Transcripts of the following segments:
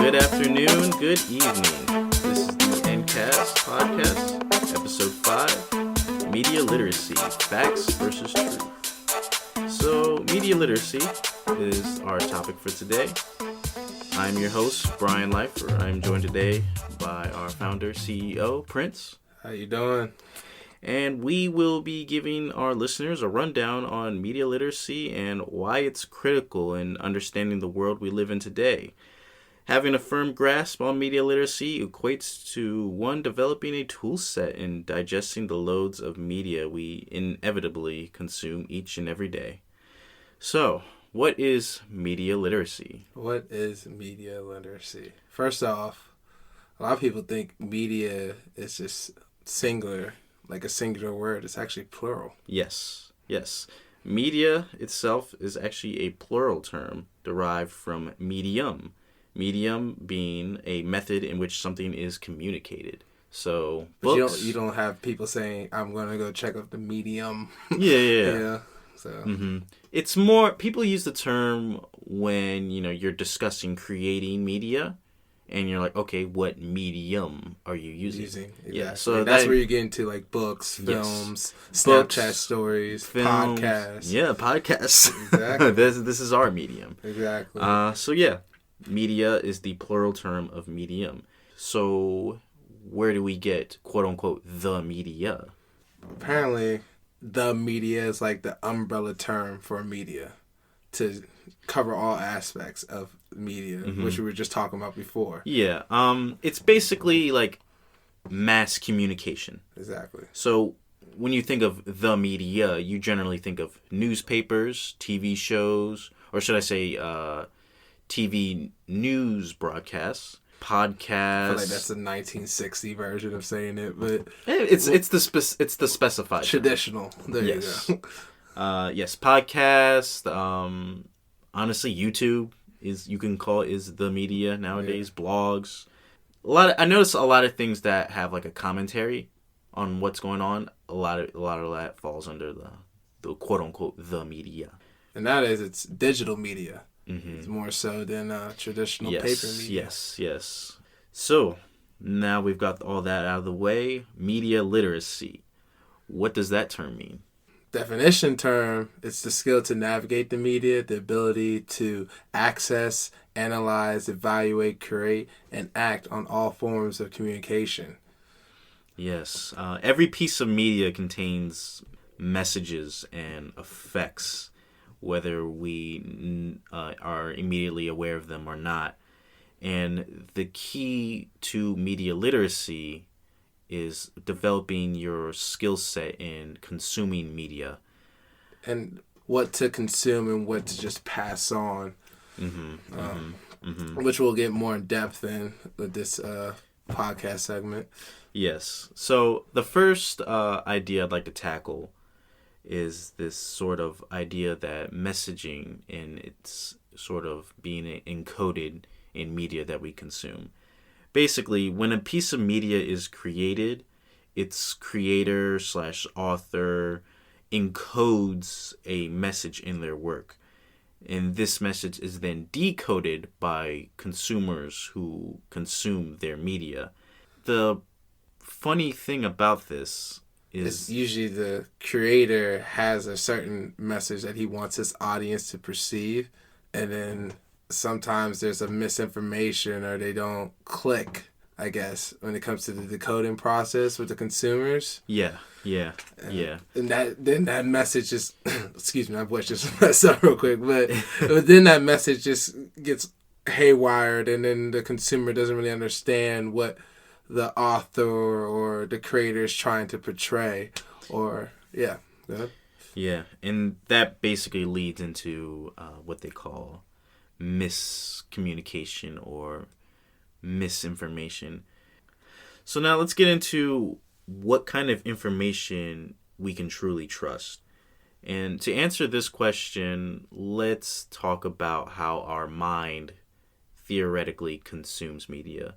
Good afternoon, good evening. This is the N.Cast podcast, episode 5, Media Literacy, Facts versus Truth. So, media literacy is our topic for today. I'm your host, Brian Leifer. I'm joined today by our founder, CEO, Prince. How you doing? And we will be giving our listeners a rundown on media literacy and why it's critical in understanding the world we live in today. Having a firm grasp on media literacy equates to one developing a tool set in digesting the loads of media we inevitably consume each and every day. So, what is media literacy? What is media literacy? First off, a lot of people think media is just singular, like a singular word. It's actually plural. Yes. Media itself is actually a plural term derived from medium. Medium being a method in which something is communicated. So, books, you don't have people saying, I'm going to go check out the medium. Yeah. So It's more, people use the term when, you're discussing creating media. And you're like, okay, what medium are you using? Exactly. Yeah, so that's where you get into like books, films, Snapchat stories, films, podcasts. Yeah, podcasts. Exactly. This is our medium. Exactly. Media is the plural term of medium. So where do we get, quote unquote, the media? Apparently, the media is like the umbrella term for media to cover all aspects of media, which we were just talking about before. Yeah. It's basically like mass communication. Exactly. So when you think of the media, you generally think of newspapers, TV shows, or should I say TV news broadcasts, podcasts. I feel like that's the 1960 version of saying it, but it's the specified traditional. There you go. Yes, podcasts. Honestly, YouTube is the media nowadays. Yeah. Blogs. I notice a lot of things that have like a commentary on what's going on. A lot of that falls under the quote unquote the media. And nowadays it's digital media. Mm-hmm. It's more so than traditional paper media. Yes. So now we've got all that out of the way. Media literacy. What does that term mean? Definition term, it's the skill to navigate the media, the ability to access, analyze, evaluate, create, and act on all forms of communication. Yes. Every piece of media contains messages and effects, whether we are immediately aware of them or not. And the key to media literacy is developing your skill set in consuming media. And what to consume and what to just pass on. Which we'll get more in depth in with this podcast segment. Yes. So the first idea I'd like to tackle is this sort of idea that messaging and it's sort of being encoded in media that we consume. Basically, when a piece of media is created, its creator/author encodes a message in their work. And this message is then decoded by consumers who consume their media. The funny thing about this is it's usually the creator has a certain message that he wants his audience to perceive, and then sometimes there's a misinformation or they don't click, I guess, when it comes to the decoding process with the consumers. Yeah. And that message just, excuse me, my voice just messed up real quick, but then that message just gets haywired, and then the consumer doesn't really understand what the author or the creator is trying to portray, or go ahead. Yeah, and that basically leads into what they call miscommunication or misinformation. So now let's get into what kind of information we can truly trust. And to answer this question, let's talk about how our mind theoretically consumes media.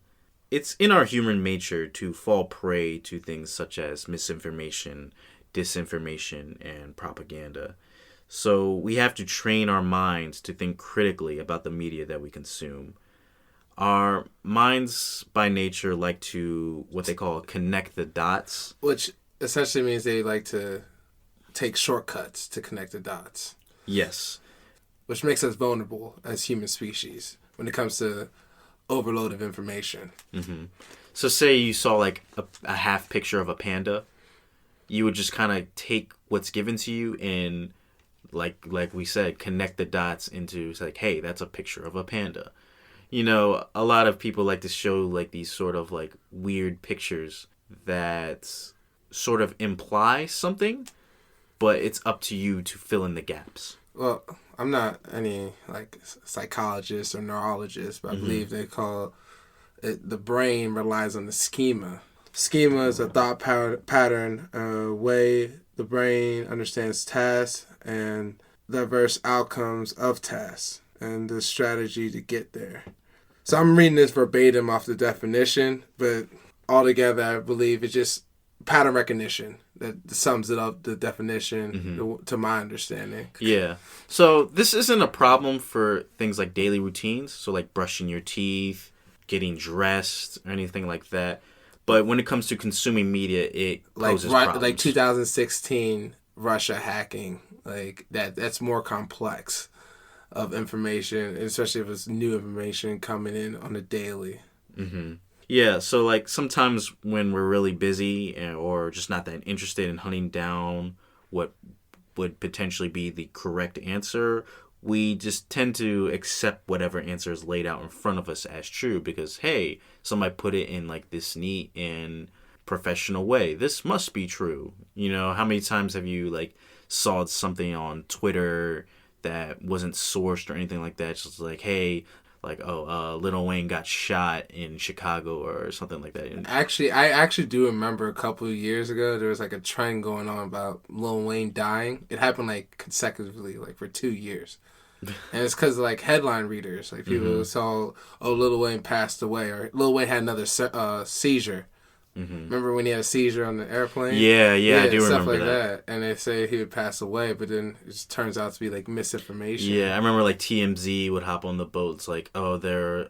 It's in our human nature to fall prey to things such as misinformation, disinformation, and propaganda. So we have to train our minds to think critically about the media that we consume. Our minds by nature like to what they call connect the dots. Which essentially means they like to take shortcuts to connect the dots. Yes. Which makes us vulnerable as human species when it comes to overload of information. Mm-hmm. So say you saw like a half picture of a panda, you would just kind of take what's given to you and like we said, connect the dots into it's like, hey, that's a picture of a panda. You know, a lot of people like to show like these sort of like weird pictures that sort of imply something, but it's up to you to fill in the gaps. Well, I'm not any like psychologist or neurologist, but I believe they call it the brain relies on the schema. Schema is a thought pattern, a way the brain understands tasks and diverse outcomes of tasks and the strategy to get there. So I'm reading this verbatim off the definition, but altogether I believe it's just pattern recognition that sums it up, the definition, to my understanding. Yeah. So this isn't a problem for things like daily routines, so like brushing your teeth, getting dressed, or anything like that. But when it comes to consuming media, it poses problems. Like 2016 Russia hacking, like that's more complex of information, especially if it's new information coming in on a daily. Mm-hmm. Yeah, so like sometimes when we're really busy or just not that interested in hunting down what would potentially be the correct answer, we just tend to accept whatever answer is laid out in front of us as true because, hey, somebody put it in like this neat and professional way. This must be true. You know, how many times have you like saw something on Twitter that wasn't sourced or anything like that? It's just like, hey, like, Lil Wayne got shot in Chicago or something like that. I actually do remember a couple of years ago, there was like a trend going on about Lil Wayne dying. It happened like consecutively, like for 2 years. And it's because like headline readers, like people saw, Lil Wayne passed away or Lil Wayne had another seizure. Remember when he had a seizure on the airplane? Yeah, I do stuff remember like that. And they say he would pass away, but then it just turns out to be like misinformation. Yeah, I remember like TMZ would hop on the boats like,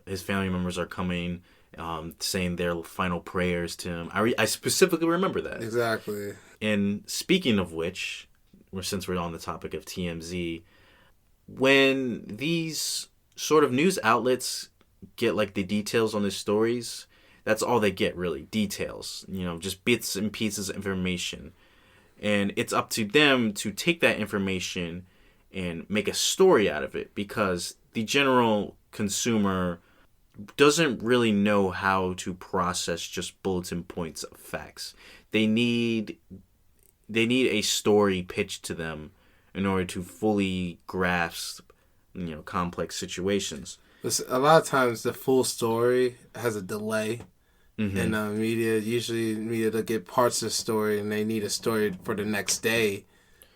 his family members are coming, saying their final prayers to him. I specifically remember that. Exactly. And speaking of which, since we're on the topic of TMZ, when these sort of news outlets get like the details on the stories, that's all they get, really. Details. You know, just bits and pieces of information. And it's up to them to take that information and make a story out of it because the general consumer doesn't really know how to process just bulletin points of facts. They need a story pitched to them in order to fully grasp, complex situations. A lot of times the full story has a delay in media. Usually media, they'll get parts of the story and they need a story for the next day.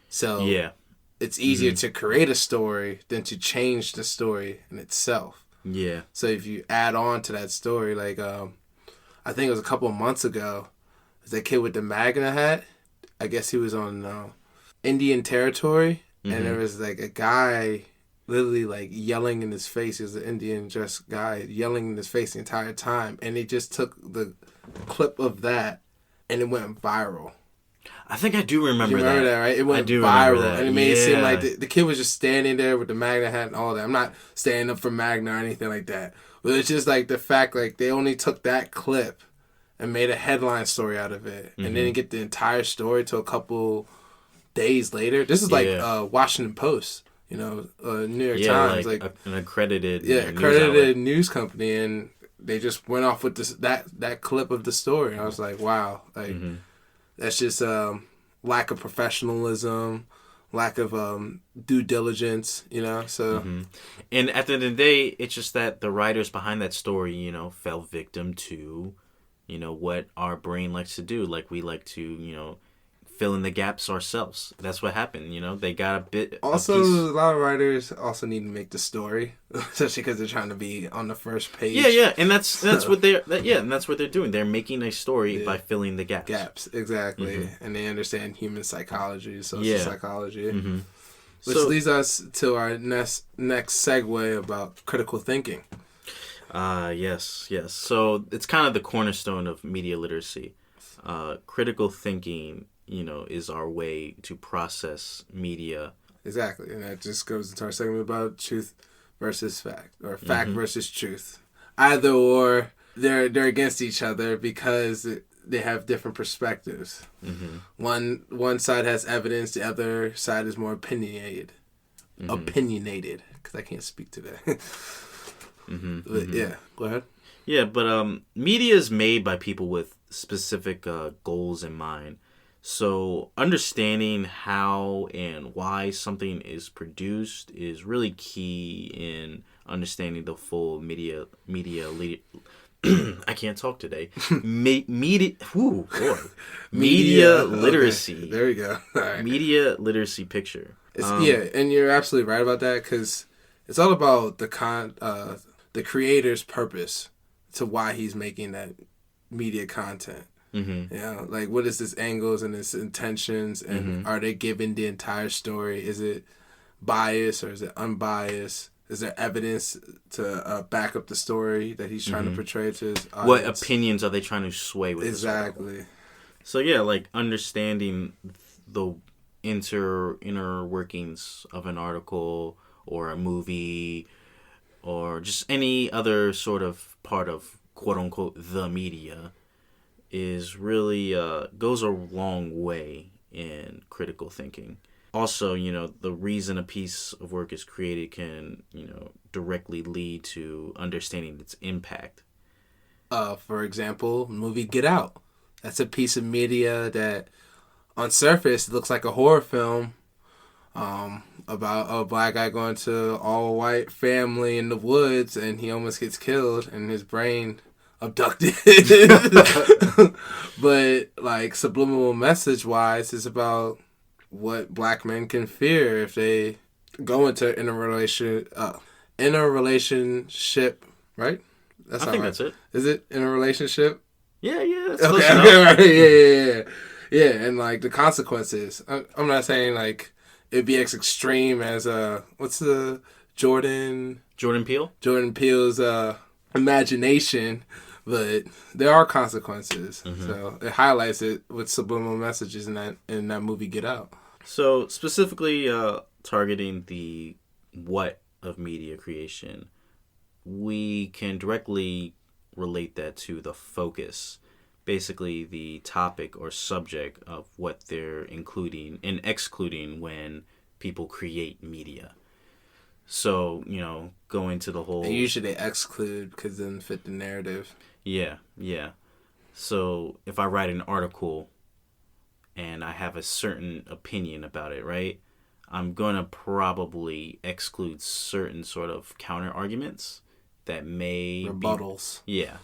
So it's easier to create a story than to change the story in itself. Yeah. So if you add on to that story, like I think it was a couple of months ago, that kid with the Magna hat, I guess he was on Indian territory, and there was like a guy literally like yelling in his face. He was an Indian dressed guy yelling in his face the entire time, and they just took the clip of that and it went viral. I think I do remember that. You remember that, right? It went viral, and it made it seem like the kid was just standing there with the Magna hat and all that. I'm not standing up for Magna or anything like that, but it's just like the fact like they only took that clip and made a headline story out of it, and didn't get the entire story till a couple days later. This is like Washington Post. New York Times, like an accredited news company, and they just went off with that clip of the story. And I was like, wow, like that's just lack of professionalism, lack of due diligence, So, and at the end of the day, it's just that the writers behind that story, fell victim to, what our brain likes to do. Like we like to, fill in the gaps ourselves. That's what happened. They got a bit. Also, a lot of writers also need to make the story, especially because they're trying to be on the first page. Yeah, and that's what that's what they're doing. They're making a story by filling the gaps. Gaps, exactly, and they understand human psychology, social psychology, which leads us to our next segue about critical thinking. Yes, yes. So it's kind of the cornerstone of media literacy. Critical thinking, is our way to process media. Exactly, and that just goes into our segment about truth versus fact, or fact versus truth. Either or, they're against each other because they have different perspectives. One side has evidence, the other side is more opinionated. Opinionated, because I can't speak today. But yeah, go ahead. Yeah, but media is made by people with specific goals in mind. So understanding how and why something is produced is really key in understanding the full media. I can't talk today. Media. Whew, boy. Media literacy. Okay. There we go. All right. Media literacy picture. Yeah, and you're absolutely right about that, because it's all about the creator's purpose to why he's making that media content. Like, what is his angles and his intentions, and are they giving the entire story? Is it biased or is it unbiased? Is there evidence to back up the story that he's trying to portray to his audience? What opinions are they trying to sway with? Exactly. So yeah, like understanding the inner workings of an article or a movie or just any other sort of part of quote unquote the media is really goes a long way in critical thinking. Also, the reason a piece of work is created can, directly lead to understanding its impact. For example, movie Get Out. That's a piece of media that on surface looks like a horror film about a black guy going to all white family in the woods, and he almost gets killed and his brain abducted. But like subliminal message wise, it's about what black men can fear if they go into in a relationship, right? I think that's it. Is it in a relationship? Yeah, that's okay. close enough. Yeah, and like the consequences. I'm not saying like it'd be as extreme as what's the Jordan Peele? Jordan Peele's imagination, but there are consequences. So it highlights it with subliminal messages in that movie Get Out. So specifically targeting the what of media creation, we can directly relate that to the focus, basically the topic or subject of what they're including and excluding when people create media. So, go into the whole... And usually they exclude because it doesn't fit the narrative. Yeah. So if I write an article and I have a certain opinion about it, right? I'm going to probably exclude certain sort of counter arguments that may rebuttals. Yeah.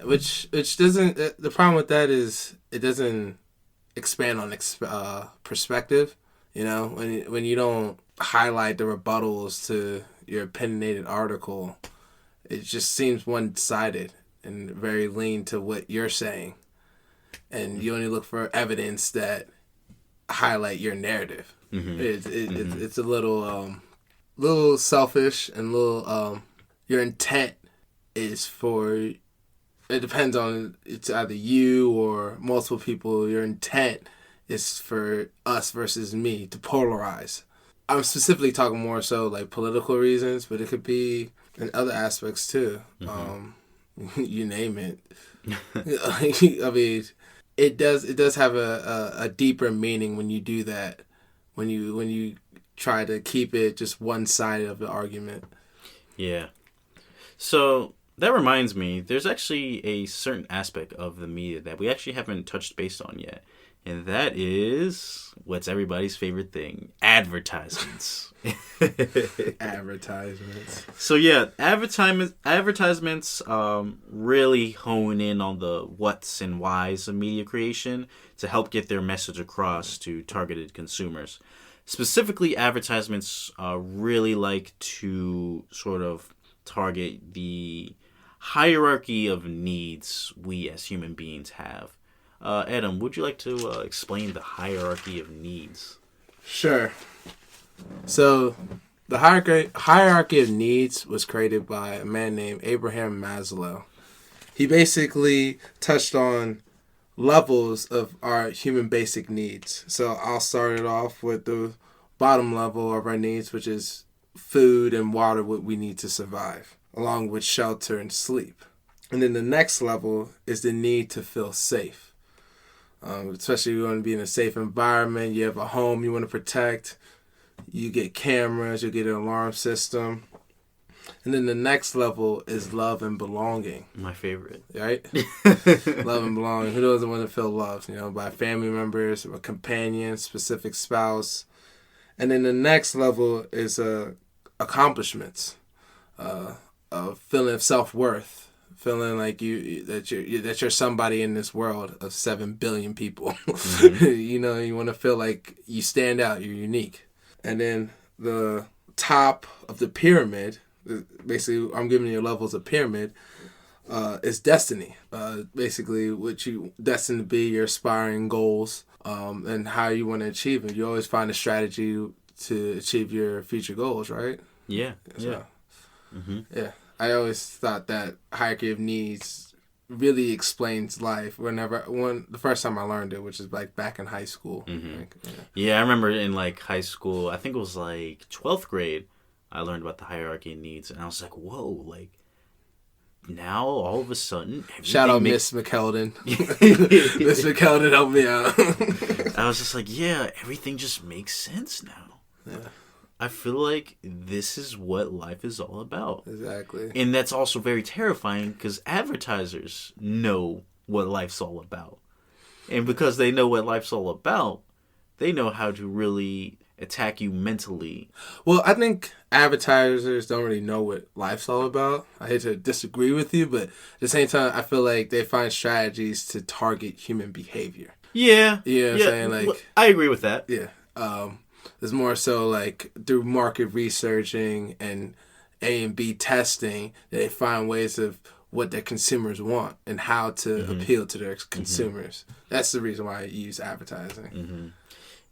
Which doesn't. The problem with that is it doesn't expand on perspective. When you don't highlight the rebuttals to your opinionated article, it just seems one-sided and very lean to what you're saying, and you only look for evidence that highlight your narrative. It's a little selfish and little your intent is for, it depends on, it's either you or multiple people. Your intent is for us versus me, to polarize. I'm specifically talking more so like political reasons, but it could be in other aspects too. You name it. I mean, it does have a deeper meaning when you do that, when you try to keep it just one side of the argument. Yeah. So that reminds me, there's actually a certain aspect of the media that we actually haven't touched base on yet. And that is what's everybody's favorite thing, advertisements. Advertisements. So yeah, advertisements really hone in on the what's and whys of media creation to help get their message across to targeted consumers. Specifically, advertisements really like to sort of target the hierarchy of needs we as human beings have. Adam, would you like to explain the hierarchy of needs? Sure. So, the The hierarchy of needs was created by a man named Abraham Maslow. He basically touched on levels of our human basic needs. So I'll start it off with the bottom level of our needs, which is food and water, what we need to survive, along with shelter and sleep. And then the next level is the need to feel safe. Especially if you want to be in a safe environment, you have a home you want to protect, you get cameras, you get an alarm system. And then the next level is love and belonging. My favorite. Right? Love and belonging. Who doesn't want to feel loved, by family members, a companion, specific spouse. And then the next level is accomplishments, a feeling of self-worth. Feeling like that you're somebody in this world of 7 billion people. Mm-hmm. You want to feel like you stand out, you're unique. And then the top of the pyramid, basically I'm giving you levels of pyramid, is destiny. Basically what you destined to be, your aspiring goals, and how you want to achieve it. You always find a strategy to achieve your future goals, right? Yeah. Yeah. Mm-hmm. Yeah. I always thought that hierarchy of needs really explains life. The first time I learned it, which is like back in high school. Mm-hmm. Yeah, I remember in like high school, I think it was like 12th grade, I learned about the hierarchy of needs, and I was like, whoa, like now all of a sudden, shout out Miss McKeldin. Miss McKeldin helped me out. I was just like, yeah, everything just makes sense now. Yeah. I feel like this is what life is all about. Exactly. And that's also very terrifying because advertisers know what life's all about. And because they know what life's all about, they know how to really attack you mentally. Well, I think advertisers don't really know what life's all about. I hate to disagree with you, but at the same time, I feel like they find strategies to target human behavior. Yeah. You know what I'm saying? Like, I agree with that. Yeah. It's more so like through market researching and A and B testing that they find ways of what their consumers want and how to appeal to their consumers. Mm-hmm. That's the reason why I use advertising. Mm-hmm.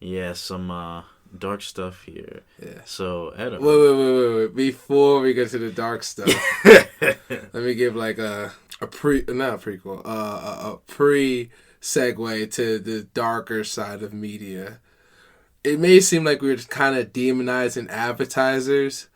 Yeah, some dark stuff here. Yeah. So, Adam. Wait. Before we get to the dark stuff, let me give like a pre-segue to the darker side of media. It may seem like we're kind of demonizing advertisers,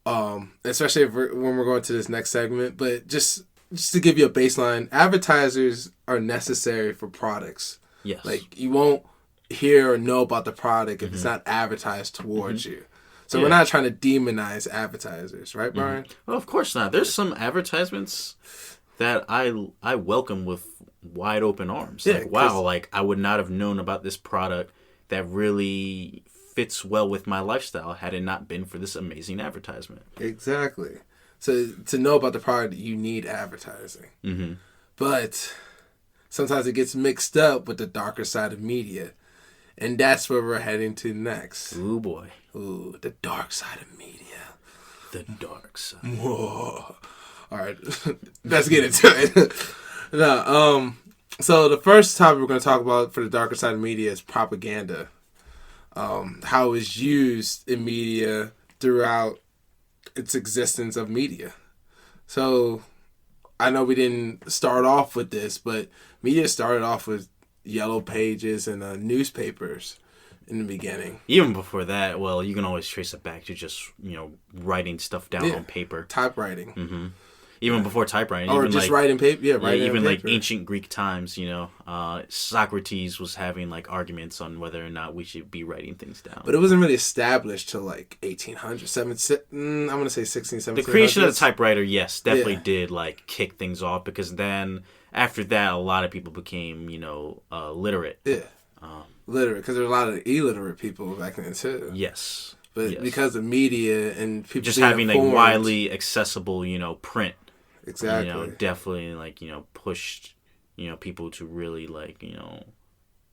especially when we're going to this next segment. But just to give you a baseline, advertisers are necessary for products. Yes. Like, you won't hear or know about the product if it's not advertised towards you. So we're not trying to demonize advertisers, right, Brian? Well, of course not. There's some advertisements that I welcome with wide open arms. Yeah, like, wow, like I would not have known about this product that really fits well with my lifestyle had it not been for this amazing advertisement. Exactly. So to know about the product, you need advertising. Mm-hmm. But sometimes it gets mixed up with the darker side of media. And that's where we're heading to next. Ooh, boy. Ooh, the dark side of media. The dark side. Whoa. All right. Let's get into it. So the first topic we're going to talk about for the darker side of media is propaganda. How it's used in media throughout its existence of media. So I know we didn't start off with this, but media started off with yellow pages and newspapers in the beginning. Even before that, well, you can always trace it back to just, writing stuff down on paper. Typewriting. Mm-hmm. Even before typewriting. Or even just writing paper. Yeah, writing even paper. like ancient Greek times, Socrates was having like arguments on whether or not we should be writing things down. But it wasn't really established till like 1800s, I'm going to say 16, 1700s. The creation of the typewriter, yes, definitely did like kick things off because then after that, a lot of people became, literate. Yeah. Literate, because there were a lot of illiterate people back then too. Yes. But because of media and people just having informed, like widely accessible, print. Exactly. Definitely like, pushed, people to really like,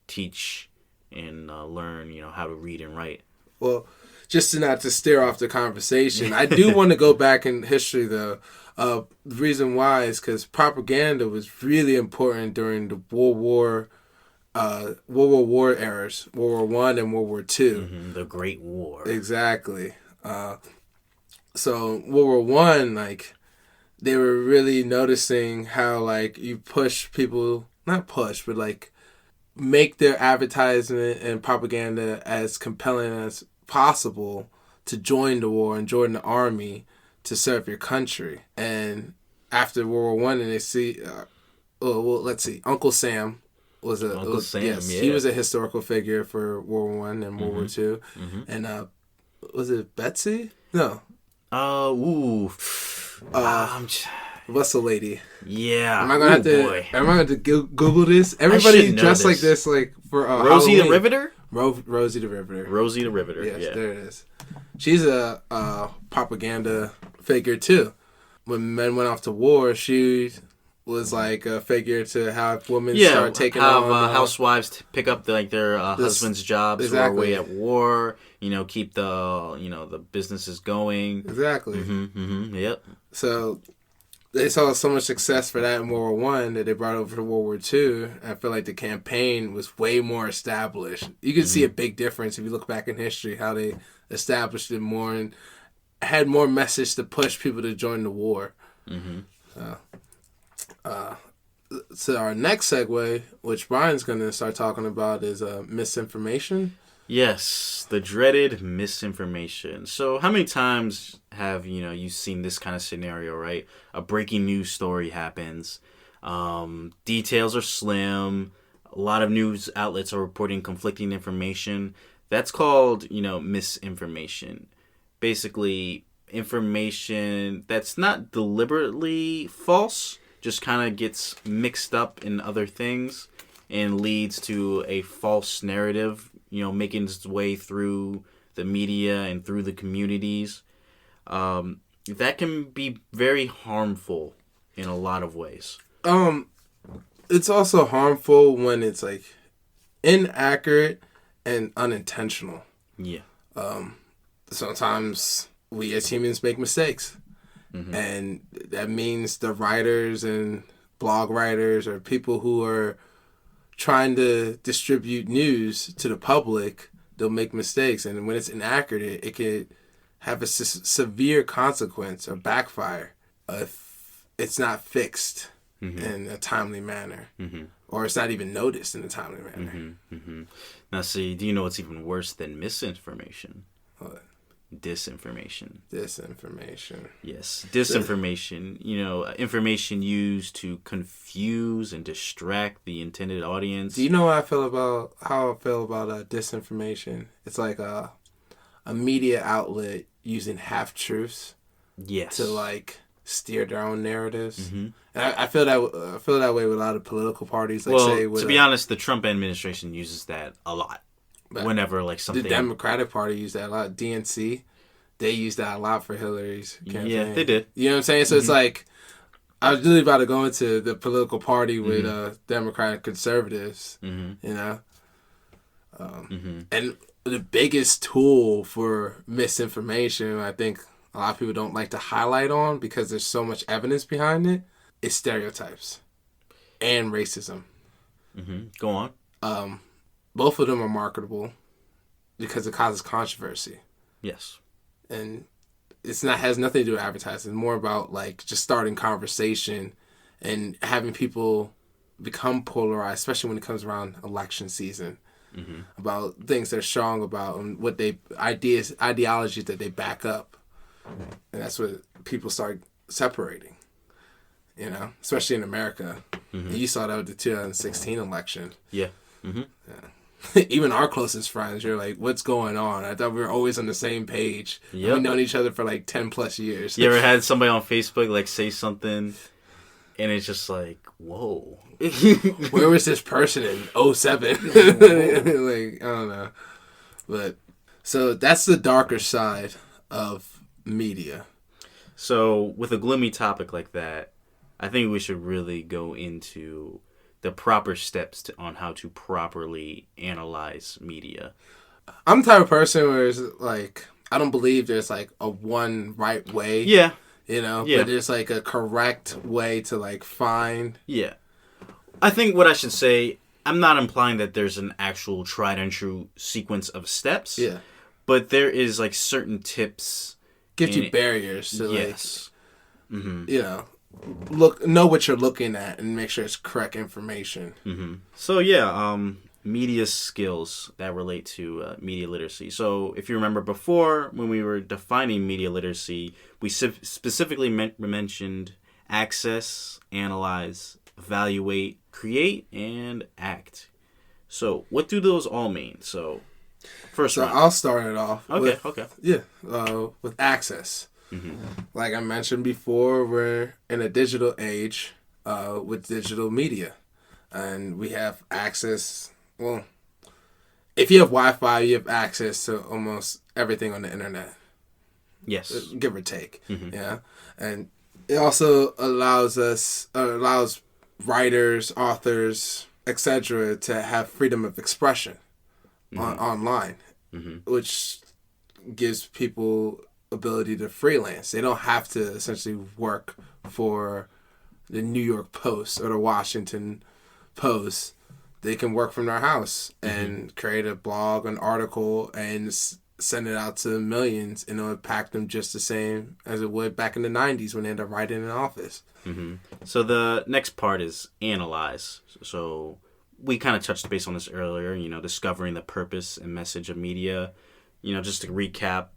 teach and learn, how to read and write. Well, just not to steer off the conversation, I do want to go back in history though. The reason why is because propaganda was really important during the World War eras, World War I and World War II. Mm-hmm, the Great War. Exactly. So World War One, like, they were really noticing how, like, you push people, not push, but like make their advertisement and propaganda as compelling as possible to join the war and join the army to serve your country. And after World War One, and they see, let's see, Uncle Sam was he was a historical figure for World War One and World War Two, and was it Betsy? No. What's the lady? Yeah. Am I gonna have to Google this? Everybody dressed like this, like for Rosie Halloween. the Riveter. Rosie the Riveter. Rosie the Riveter. Yes, yeah. There it is. She's a propaganda figure too. When men went off to war, she was like a figure to have women start taking on housewives pick up their husbands' jobs who are away at war. Keep the businesses going. Exactly. Yep. So they saw so much success for that in World War One that they brought over to World War Two. I feel like the campaign was way more established. You can see a big difference if you look back in history how they established it more and had more message to push people to join the war. So our next segue, which Brian's going to start talking about, is misinformation. Yes, the dreaded misinformation. So how many times have you seen this kind of scenario, right? A breaking news story happens. Details are slim. A lot of news outlets are reporting conflicting information. That's called, misinformation. Basically, information that's not deliberately false, just kind of gets mixed up in other things and leads to a false narrative, making its way through the media and through the communities. That can be very harmful in a lot of ways. It's also harmful when it's like inaccurate and unintentional. Yeah. Sometimes we as humans make mistakes. And that means the writers and blog writers or people who are trying to distribute news to the public, they'll make mistakes. And when it's inaccurate, it could have a severe consequence or backfire if it's not fixed in a timely manner. Or it's not even noticed in a timely manner. Now, see, do you know what's even worse than misinformation? What? Disinformation. Yes. Disinformation. Information used to confuse and distract the intended audience. Do you know how I feel about disinformation? It's like a media outlet using half-truths to like steer their own narratives. And I feel that way with a lot of political parties. To be honest, the Trump administration uses that a lot. Whenever something, the Democratic Party used that a lot. DNC, they used that a lot for Hillary's campaign. Yeah, they did. You know what I'm saying? So it's like I was really about to go into the political party with Democratic conservatives. And the biggest tool for misinformation, I think a lot of people don't like to highlight on because there's so much evidence behind it, is stereotypes and racism. Go on. Both of them are marketable because it causes controversy. Yes. And has nothing to do with advertising. It's more about like just starting conversation and having people become polarized, especially when it comes around election season, about things they're strong about and what ideologies that they back up. And that's what people start separating, especially in America. You saw that with the 2016 election. Yeah. Even our closest friends, you're like, what's going on? I thought we were always on the same page. Yep. We've known each other for like 10 plus years. You ever had somebody on Facebook say something and it's just like, whoa. Where was this person in 2007? I don't know. But so that's the darker side of media. So with a gloomy topic like that, I think we should really go into the proper steps on how to properly analyze media. I'm the type of person where it's like, I don't believe there's like a one right way. Yeah. But there's like a correct way to find. Yeah. I think what I should say, I'm not implying that there's an actual tried and true sequence of steps. Yeah. But there is like certain tips. Gives you barriers to yes. Know what you're looking at and make sure it's correct information. Mm-hmm. So yeah, media skills that relate to media literacy. So if you remember before, when we were defining media literacy, we specifically mentioned access, analyze, evaluate, create, and act. So what do those all mean? So first one. I'll start it off. Okay. With access. Mm-hmm. Like I mentioned before, we're in a digital age with digital media. And we have access. Well, if you have Wi-Fi, you have access to almost everything on the internet. Yes. Give or take. Mm-hmm. Yeah. And it also allows writers, authors, etc. to have freedom of expression online, which gives people ability to freelance. They don't have to essentially work for the New York Post or the Washington Post. They can work from their house and create a blog, an article, and send it out to millions, and it'll impact them just the same as it would back in the 90s when they had to write in an office. Mm-hmm. So the next part is analyze. So we kind of touched base on this earlier, discovering the purpose and message of media. Just to recap,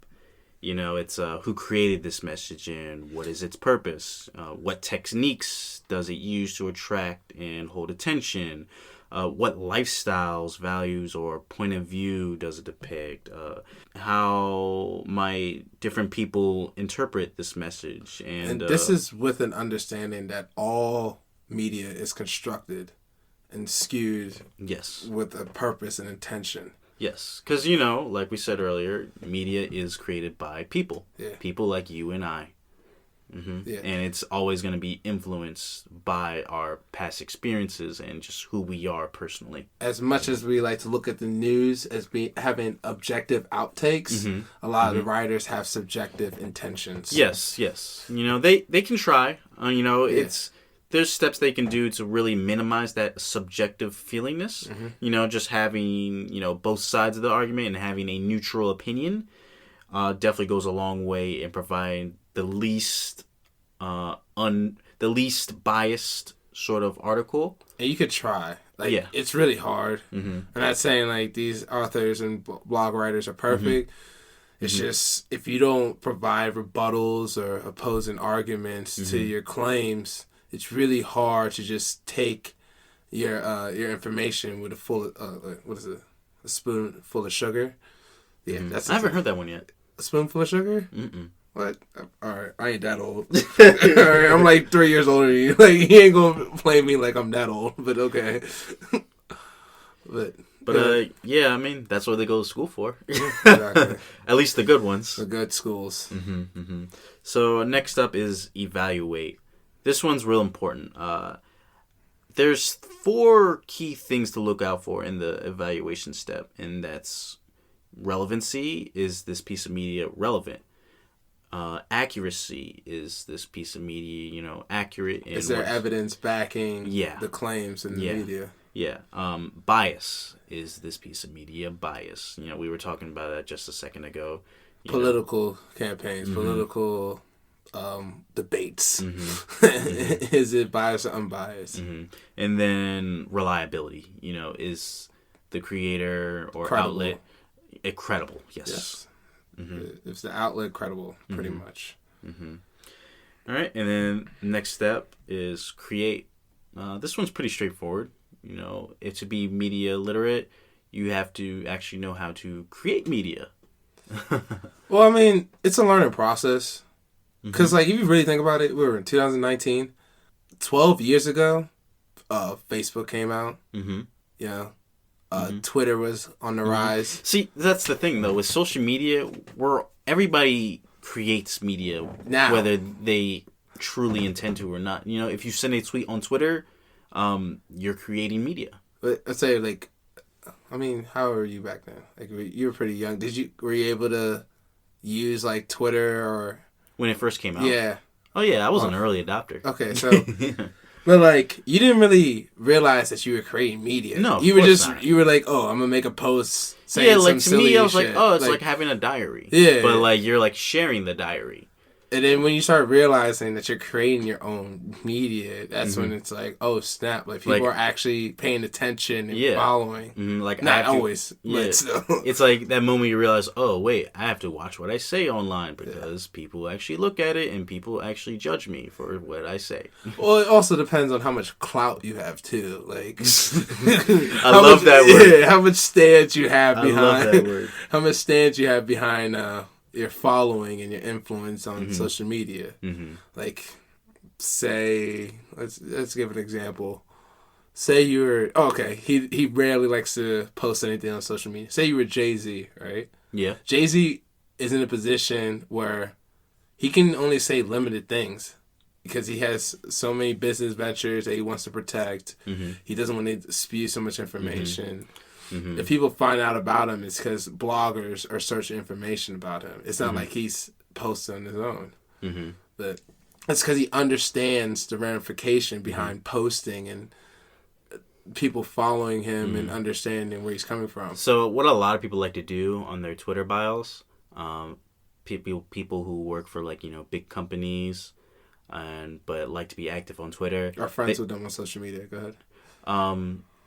it's who created this message and what is its purpose? What techniques does it use to attract and hold attention? What lifestyles, values, or point of view does it depict? How might different people interpret this message? And this is with an understanding that all media is constructed and skewed with a purpose and intention. Yes, because, like we said earlier, media is created by people. Yeah. People like you and I. Mm-hmm. Yeah. And it's always going to be influenced by our past experiences and just who we are personally. As much as we like to look at the news as having objective outtakes, a lot of the writers have subjective intentions. Yes. They can try. There's steps they can do to really minimize that subjective feelingness. Just having, both sides of the argument and having a neutral opinion definitely goes a long way in providing the least biased sort of article. And you could try. It's really hard. I'm not saying these authors and blog writers are perfect. It's just if you don't provide rebuttals or opposing arguments to your claims, it's really hard to just take your information with a spoonful of sugar. Yeah, I haven't heard that one yet. A spoonful of sugar? Mm-mm. What? Alright, I ain't that old. Alright, I'm like 3 years older than you. He ain't gonna play me like I'm that old, but okay. But that's what they go to school for. Exactly. At least the good ones. The good schools. So next up is evaluate. This one's real important. There's 4 key things to look out for in the evaluation step, and that's relevancy. Is this piece of media relevant? Accuracy. Is this piece of media, accurate? Is there evidence backing the claims in the media? Yeah. Bias. Is this piece of media biased? We were talking about that just a second ago. Political campaigns, political debates. Is it biased or unbiased? And then reliability. Is the creator or credible. Outlet credible? Yes. Is the outlet credible? Pretty much. All right, and then next step is create. This one's pretty straightforward. If to be media literate, you have to actually know how to create media. Well, I mean, it's a learning process. Because, if you really think about it, we were in 2019. 12 years ago, Facebook came out. Twitter was on the rise. See, that's the thing, though. With social media, everybody creates media now, whether they truly intend to or not. If you send a tweet on Twitter, you're creating media. But I'd say, how were you back then? You were pretty young. Were you able to use, Twitter or... When it first came out? Yeah. Oh, yeah, I was an early adopter. Okay, so... But, you didn't really realize that you were creating media. No, you were like, oh, I'm going to make a post saying yeah, like some to me, silly I was like, shit. oh, it's like having a diary. Yeah, but like you're like sharing the diary. And then when you start realizing that you're creating your own media, that's when it's like, oh snap! Like people are actually paying attention and following. Like not always, but still. It's like that moment you realize, oh wait, I have to watch what I say online because people actually look at it and people actually judge me for what I say. Well, it also depends on how much clout you have too. Like, I love that word. Yeah, how much stance you have behind. I love that word. How much stance you have behind. Your following and your influence on social media. Like, say, let's give an example. Say you were he rarely likes to post anything on social media. Say you were Jay-Z, right? Yeah. Jay-Z is in a position where he can only say limited things because he has so many business ventures that he wants to protect. He doesn't want to spew so much information. If people find out about him, it's because bloggers are searching information about him. It's not like he's posting on his own. But it's because he understands the ramification behind posting and people following him and understanding where he's coming from. So what a lot of people like to do on their Twitter bios, people who work for like, big companies but like to be active on Twitter. Our friends with them on social media. Go ahead.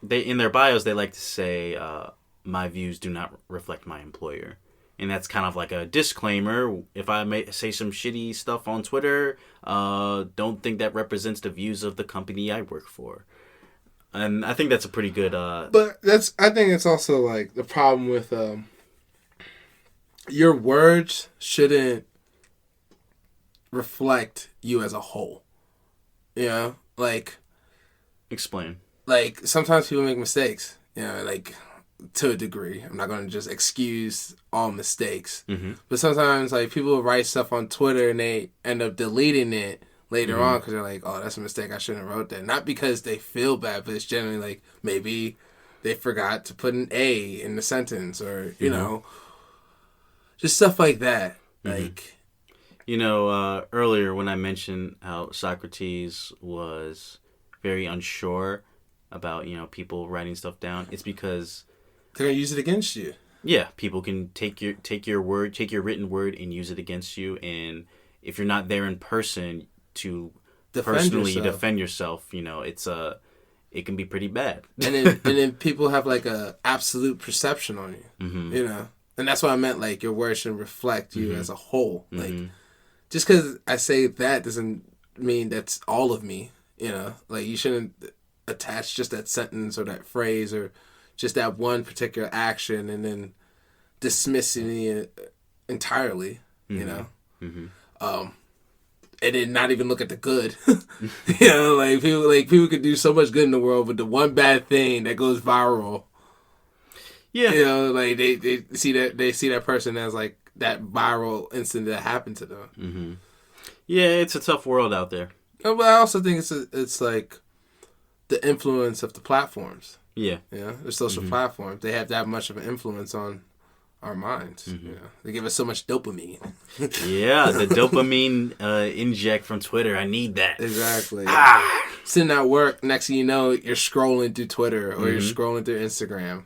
They in their bios they like to say my views do not reflect my employer, and that's kind of like a disclaimer. If I may say some shitty stuff on Twitter, don't think that represents the views of the company I work for. And I think that's a pretty good but I think it's also like the problem with your words shouldn't reflect you as a whole. Like, explain. Like, sometimes people make mistakes, like, to a degree. I'm not going to just excuse all mistakes. But sometimes, like, people write stuff on Twitter and they end up deleting it later on because they're like, oh, that's a mistake. I shouldn't have wrote that. Not because they feel bad, but it's generally like maybe they forgot to put an A in the sentence or, you know, just stuff like that. Like, earlier when I mentioned how Socrates was very unsure about people writing stuff down, it's because they're gonna use it against you. Yeah, people can take your written word and use it against you, and if you're not there in person to personally defend yourself, it can be pretty bad. And then people have like a absolute perception on you, and that's what I meant. Like, your words should reflect you as a whole. Like, just because I say that doesn't mean that's all of me. Like, you shouldn't attach just that sentence or that phrase or just that one particular action and then dismissing it entirely, and then not even look at the good. Like people could do so much good in the world, but the one bad thing that goes viral, like they see that person as like that viral incident that happened to them. Yeah, it's a tough world out there. But I also think it's like the influence of the platforms. Yeah. The social platforms. They have that much of an influence on our minds. They give us so much dopamine. Yeah, the dopamine inject from Twitter. I need that. Exactly. Sitting at work, next thing you know, you're scrolling through Twitter or you're scrolling through Instagram.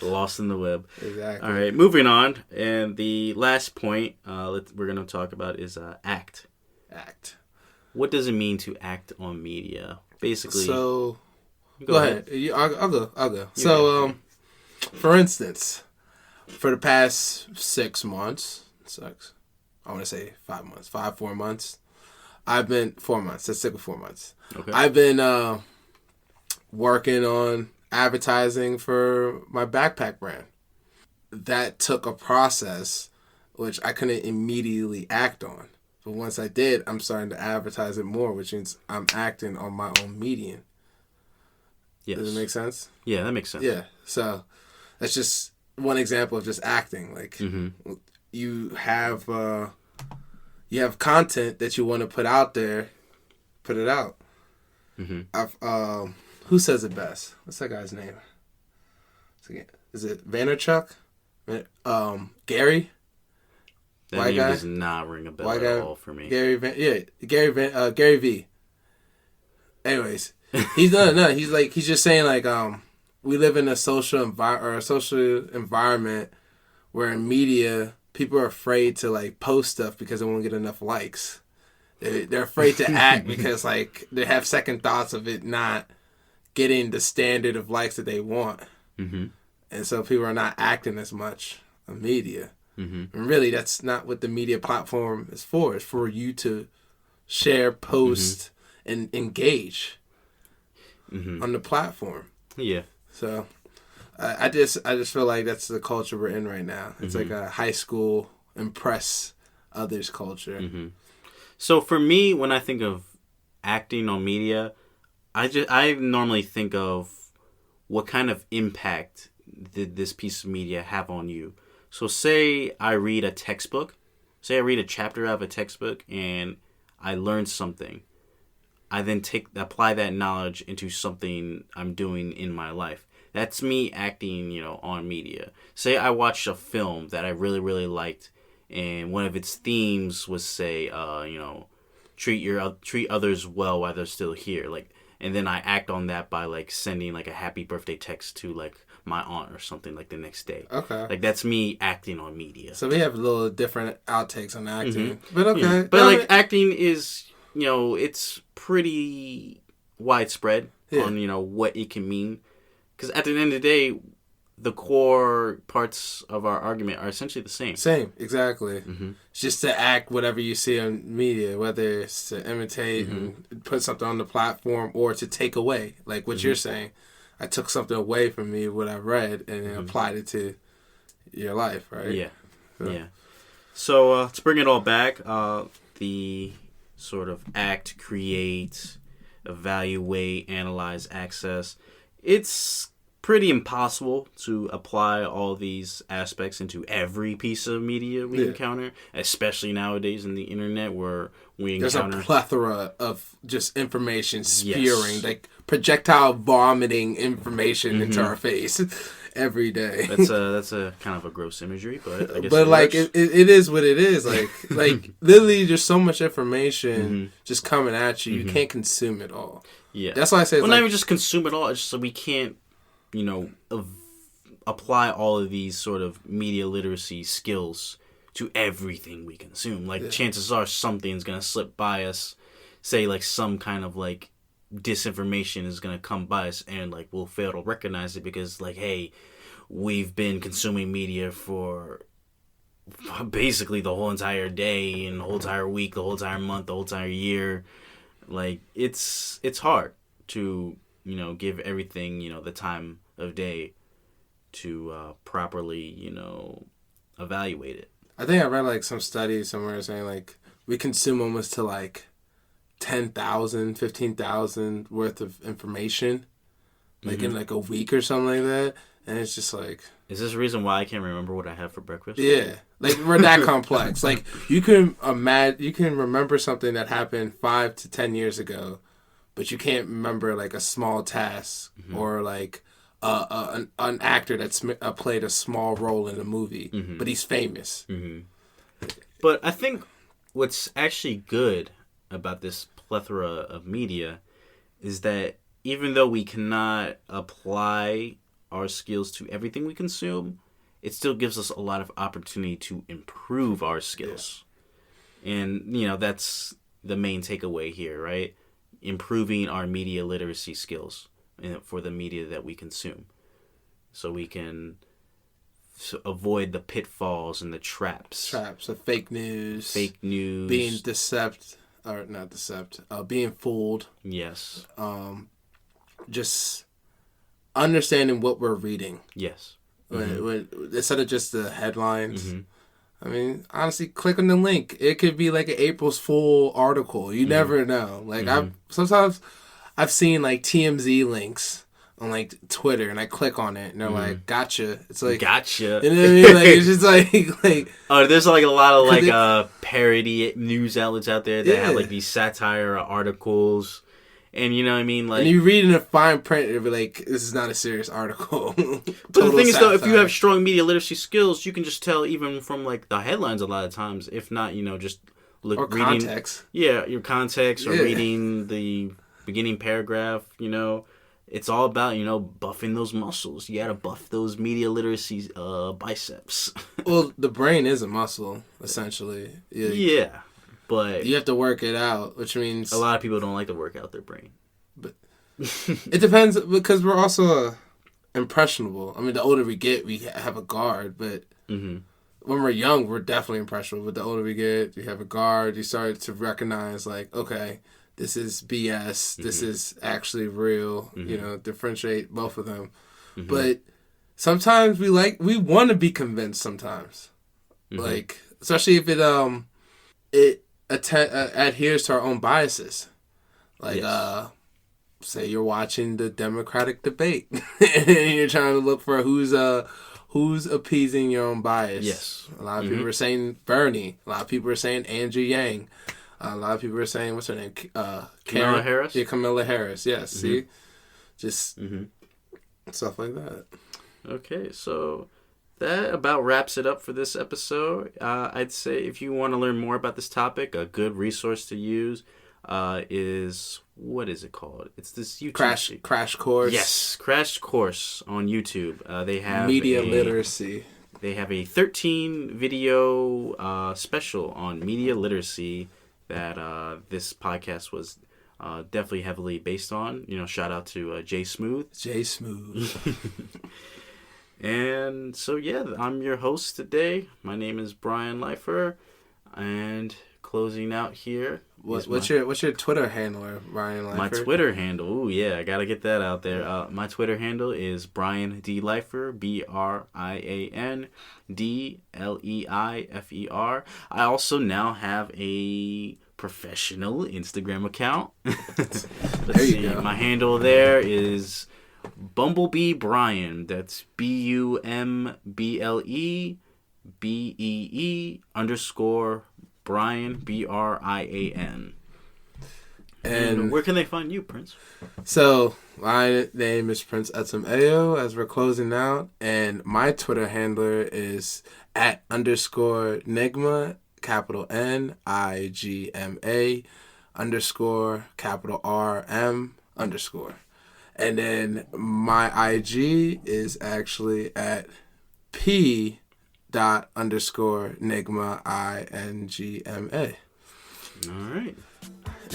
Lost in the web. Exactly. All right, moving on. And the last point we're going to talk about is act. Act. What does it mean to act on media? Basically. So, go ahead. I'll go. So, for instance, for the past 6 months, I want to say 5 months, 4 months. I've been 4 months. Let's stick with 4 months. Okay. I've been working on advertising for my backpack brand. That took a process which I couldn't immediately act on. But once I did, I'm starting to advertise it more, which means I'm acting on my own medium. Yes. Does it make sense? Yeah, that makes sense. Yeah. So that's just one example of just acting. Like, you have content that you want to put out there, put it out. Who says it best? What's that guy's name? Is it Vaynerchuk? Gary? That White name guy? does not ring a bell at all for me. Gary V. Anyways, he's just saying like we live in a social environment where in media people are afraid to like post stuff because they won't get enough likes. They're afraid to act because like they have second thoughts of it not getting the standard of likes that they want. Mm-hmm. And so people are not acting as much on media. Mm-hmm. And really, that's not what the media platform is for. It's for you to share, post, and engage on the platform. Yeah. So I just feel like that's the culture we're in right now. It's like a high school impress others culture. Mm-hmm. So for me, when I think of acting on media, I normally think of what kind of impact did this piece of media have on you. So say I read a textbook, say I read a chapter out of a textbook and I learned something. I then apply that knowledge into something I'm doing in my life. That's me acting, on media. Say I watched a film that I really, really liked, and one of its themes was say, treat others well while they're still here. And then I act on that by sending a happy birthday text to my aunt or something the next day. Okay. That's me acting on media. So we have a little different outtakes on acting. But okay. Yeah. But acting is, it's pretty widespread on, what it can mean. Because at the end of the day, the core parts of our argument are essentially the same. Same, exactly. Mm-hmm. It's just to act whatever you see on media, whether it's to imitate and put something on the platform or to take away. Like what you're saying. I took something away from me, what I read, and then applied it to your life, right? Yeah. So. Yeah. So to bring it all back, the sort of act, create, evaluate, analyze, access, it's pretty impossible to apply all these aspects into every piece of media we encounter, especially nowadays in the internet where we encounter... There's a plethora of just information spewing, projectile vomiting information into our face every day. That's a kind of a gross imagery, but I guess it is what it is. Literally there's so much information just coming at you. You can't consume it all. Yeah. That's why I say not even just consume it all, it's just we can't apply all of these sort of media literacy skills to everything we consume. Chances are something's going to slip by us, say some kind of disinformation is going to come by us and we'll fail to recognize it because hey, we've been consuming media for basically the whole entire day and the whole entire week, the whole entire month, the whole entire year. It's hard to give everything, the time of day to properly, evaluate it. I think I read some studies somewhere saying we consume almost to 10,000, 15,000 worth of information, in a week or something like that. And it's just Is this the reason why I can't remember what I had for breakfast? Yeah. We're that complex. You can remember something that happened 5 to 10 years ago, but you can't remember a small task or an actor that's played a small role in a movie, but he's famous. But I think what's actually good about this plethora of media is that even though we cannot apply our skills to everything we consume, it still gives us a lot of opportunity to improve our skills. Yeah. And, that's the main takeaway here, right? Improving our media literacy skills for the media that we consume. So we can avoid the pitfalls and the traps. Traps of fake news. Being being fooled. Yes. Just understanding what we're reading. Yes. When instead of just the headlines. I mean, honestly, click on the link. It could be an April's Fool article. You never know. Sometimes I've seen TMZ links on Twitter, and I click on it, and they're "Gotcha." It's gotcha. You know what I mean? It's just oh, there's a lot of parody news outlets out there that have these satire articles. And you know what I mean? And you read in a fine print, it'll be this is not a serious article. But the thing is, though, if you have strong media literacy skills, you can just tell even from the headlines a lot of times. If not, just reading context. Yeah, your context or reading the beginning paragraph. it's all about, buffing those muscles. You gotta buff those media literacy biceps. Well, the brain is a muscle, essentially. Yeah, but you have to work it out, which means a lot of people don't like to work out their brain. But it depends, because we're also impressionable. I mean, the older we get, we have a guard, but when we're young, we're definitely impressionable. But the older we get, you have a guard. You start to recognize, like, okay, this is BS. This is actually real. Differentiate both of them. But sometimes we want to be convinced. Sometimes, like, especially if it adheres to our own biases. Like, say you're watching the Democratic debate and you're trying to look for who's appeasing your own bias. Yes. A lot of people are saying Bernie. A lot of people are saying Andrew Yang. A lot of people are saying, what's her name? Kamala Harris? Yeah, Kamala Harris. Yes. See? Just stuff like that. Okay, so that about wraps it up for this episode. I'd say if you want to learn more about this topic, a good resource to use is, what is it called? It's this YouTube Crash Course. Yes, Crash Course on YouTube. They have media literacy. They have a 13 video special on media literacy that this podcast was definitely heavily based on. Shout out to Jay Smooth. And so, yeah, I'm your host today. My name is Brian Leifer, and closing out here. What's your Twitter handle, Brian Leifer? My Twitter handle. Ooh, yeah, I gotta get that out there. My Twitter handle is Brian D. Leifer, BrianDleifer. I also now have a professional Instagram account. Let's see. Go. My handle there is Bumblebee Brian. That's BUMBLEBEE_ Brian, BRIAN. And where can they find you, Prince? So, my name is Prince Etzem Ayo, as we're closing out. And my Twitter handler is @_Nigma, capital NIGMA _RM_. And then my IG is actually @P._Nigma INGMA. All right.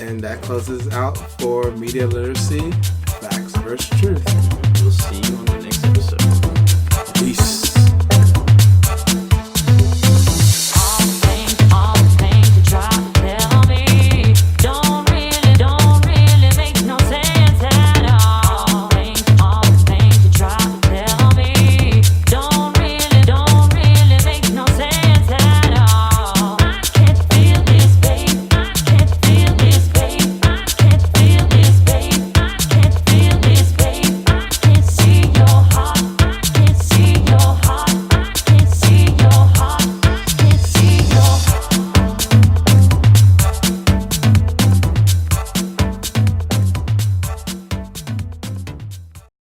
And that closes out for media literacy, facts versus truth. We'll see you on the next episode.